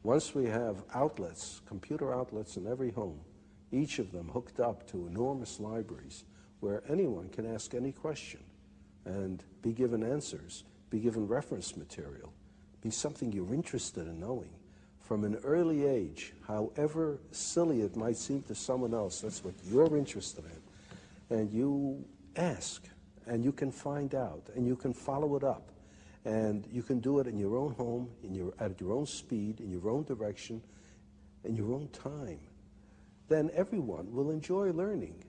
Once we have outlets, computer outlets in every home, each of them hooked up to enormous libraries where anyone can ask any question and be given answers, be given reference material, be something you're interested in knowing. From an early age, however silly it might seem to someone else, that's what you're interested in. And you ask, and you can find out, and you can follow it up. And you can do it in your own home, at your own speed, in your own direction, in your own time. Then everyone will enjoy learning.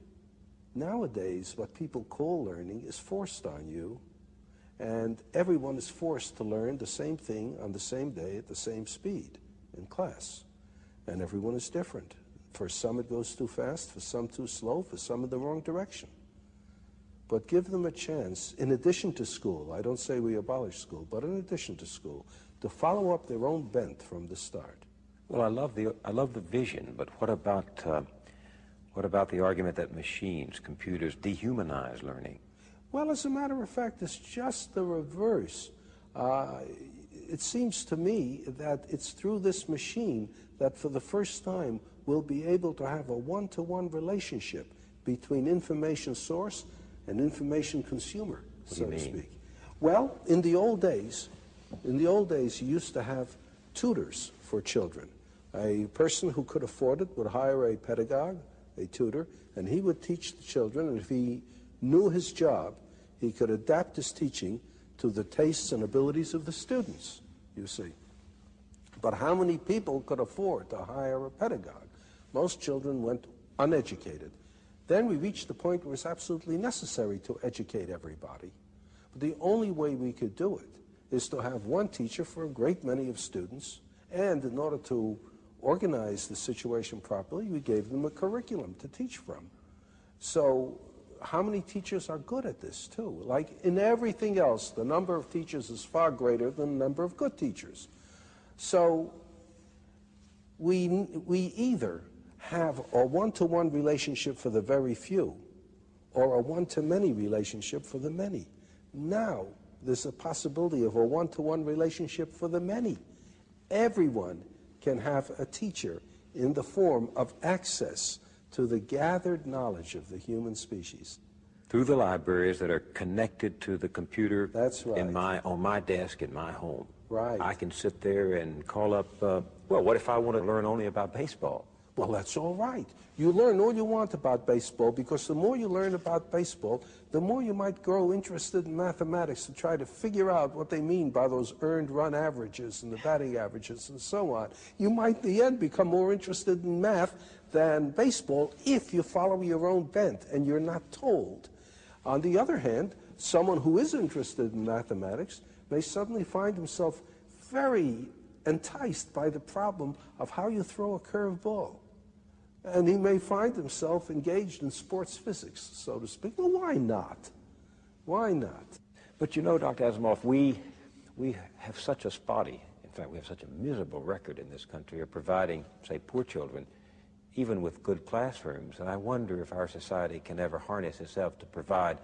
Nowadays, what people call learning is forced on you, and everyone is forced to learn the same thing on the same day at the same speed in class. And everyone is different. For some it goes too fast, for some too slow, for some in the wrong direction. But give them a chance, in addition to school, I don't say we abolish school, but in addition to school, to follow up their own bent from the start. Well, I love the vision, but what about the argument that machines, computers, dehumanize learning? Well, as a matter of fact, it's just the reverse. It seems to me that it's through this machine that for the first time we'll be able to have a one-to-one relationship between information source and information consumer, so to speak. Well, in the old days, you used to have tutors for children. A person who could afford it would hire a pedagogue, a tutor, and he would teach the children, and if he knew his job, he could adapt his teaching to the tastes and abilities of the students, you see. But how many people could afford to hire a pedagogue? Most children went uneducated. Then we reached the point where it's absolutely necessary to educate everybody. But the only way we could do it is to have one teacher for a great many of students, and in order to organize the situation properly, we gave them a curriculum to teach from. So how many teachers are good at this too? Like in everything else, the number of teachers is far greater than the number of good teachers. So we either have a one-to-one relationship for the very few or a one-to-many relationship for the many. Now there's a possibility of a one-to-one relationship for the many. Everyone can have a teacher in the form of access to the gathered knowledge of the human species. Through the libraries that are connected to the computer. That's right. On my desk in my home. Right. I can sit there and call up, well, what if I want to learn only about baseball? Well, that's all right. You learn all you want about baseball, because the more you learn about baseball, the more you might grow interested in mathematics to try to figure out what they mean by those earned run averages and the batting averages and so on. You might, in the end, become more interested in math than baseball if you follow your own bent and you're not told. On the other hand, someone who is interested in mathematics may suddenly find himself very enticed by the problem of how you throw a curved ball. And he may find himself engaged in sports physics, so to speak. Well, why not? Why not? But you know, Dr. Asimov, we have such a spotty, in fact, we have such a miserable record in this country of providing, say, poor children, even with good classrooms. And I wonder if our society can ever harness itself to provide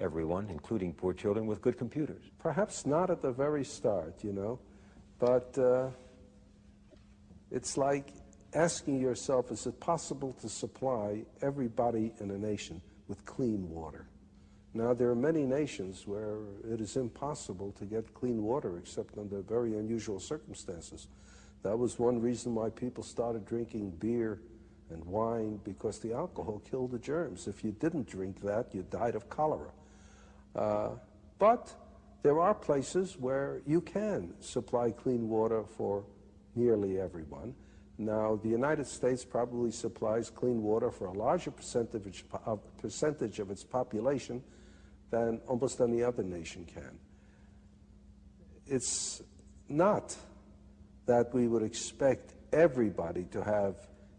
everyone, including poor children, with good computers. Perhaps not at the very start, you know, but it's like asking yourself, is it possible to supply everybody in a nation with clean water? Now, there are many nations where it is impossible to get clean water except under very unusual circumstances. That was one reason why people started drinking beer and wine, because the alcohol killed the germs. If you didn't drink that, you died of cholera. But there are places where you can supply clean water for nearly everyone. Now, the United States probably supplies clean water for a larger percentage of its population than almost any other nation can. It's not that we would expect everybody to have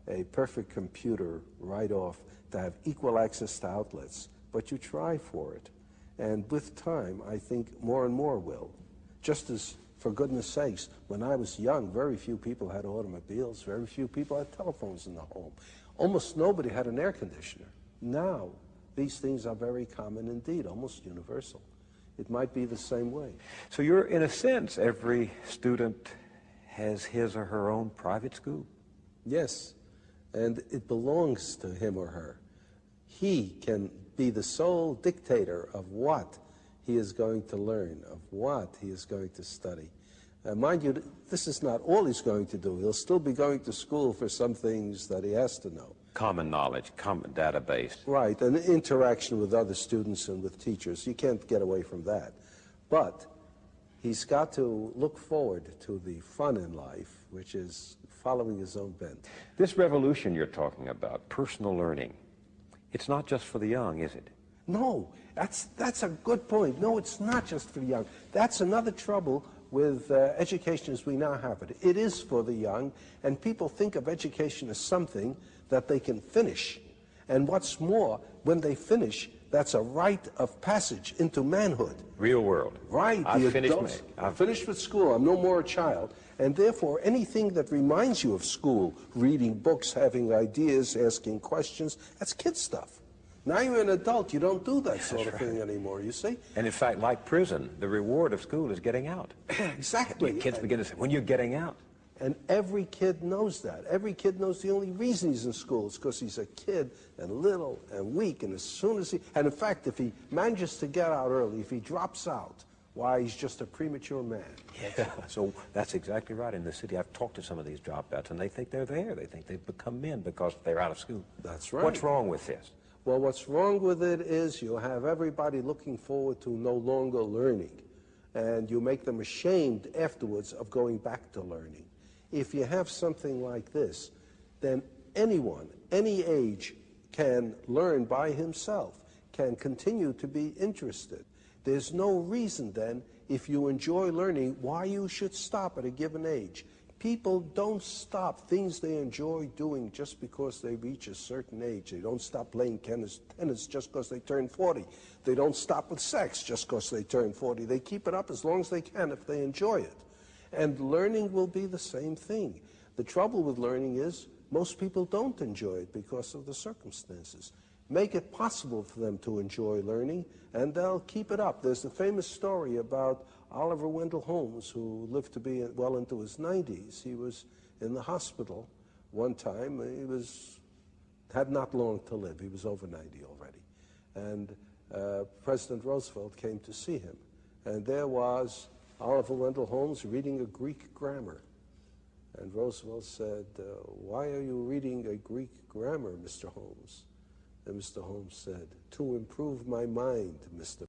a perfect computer right off, to have equal access to outlets, but you try for it. And with time, I think more and more will. Just as, for goodness sakes, when I was young, very few people had automobiles, very few people had telephones in the home. Almost nobody had an air conditioner. Now, these things are very common indeed, almost universal. It might be the same way. So you're, in a sense, every student has his or her own private school. Yes, and it belongs to him or her. He can be the sole dictator of what he is going to learn, of what he is going to study. Mind you, this is not all he's going to do. He'll still be going to school for some things that he has to know. Common knowledge, common database. Right, and interaction with other students and with teachers. You can't get away from that. But he's got to look forward to the fun in life, which is following his own bent. This revolution you're talking about, personal learning, it's not just for the young, is it? No, that's a good point. No, it's not just for the young. That's another trouble with education as we now have it. It is for the young, and people think of education as something that they can finish. And what's more, when they finish, that's a rite of passage into manhood. Real world. Right. I've finished with school. I'm no more a child. And therefore, anything that reminds you of school, reading books, having ideas, asking questions, that's kid stuff. Now you're an adult, you don't do that sort of thing anymore, you see? And in fact, like prison, the reward of school is getting out. Exactly. Kids begin to say, when you're getting out. And every kid knows that. Every kid knows the only reason he's in school is because he's a kid and little and weak. And as soon as and in fact, if he manages to get out early, if he drops out, why, he's just a premature man. Yeah. So that's exactly right. In the city, I've talked to some of these dropouts, and they think they're there. They think they've become men because they're out of school. That's right. What's wrong with this? Well, what's wrong with it is you'll have everybody looking forward to no longer learning. And you make them ashamed afterwards of going back to learning. If you have something like this, then anyone, any age, can learn by himself, can continue to be interested. There's no reason then, if you enjoy learning, why you should stop at a given age. People don't stop things they enjoy doing just because they reach a certain age. They don't stop playing tennis just because they turn 40. They don't stop with sex just because they turn 40. They keep it up as long as they can if they enjoy it. And learning will be the same thing. The trouble with learning is most people don't enjoy it because of the circumstances. Make it possible for them to enjoy learning, and they'll keep it up. There's the famous story about Oliver Wendell Holmes, who lived to be well into his 90s. He was in the hospital one time. He had not long to live. He was over 90 already. And President Roosevelt came to see him. And there was Oliver Wendell Holmes reading a Greek grammar. And Roosevelt said, "Why are you reading a Greek grammar, Mr. Holmes?" And Mr. Holmes said, "To improve my mind, Mr.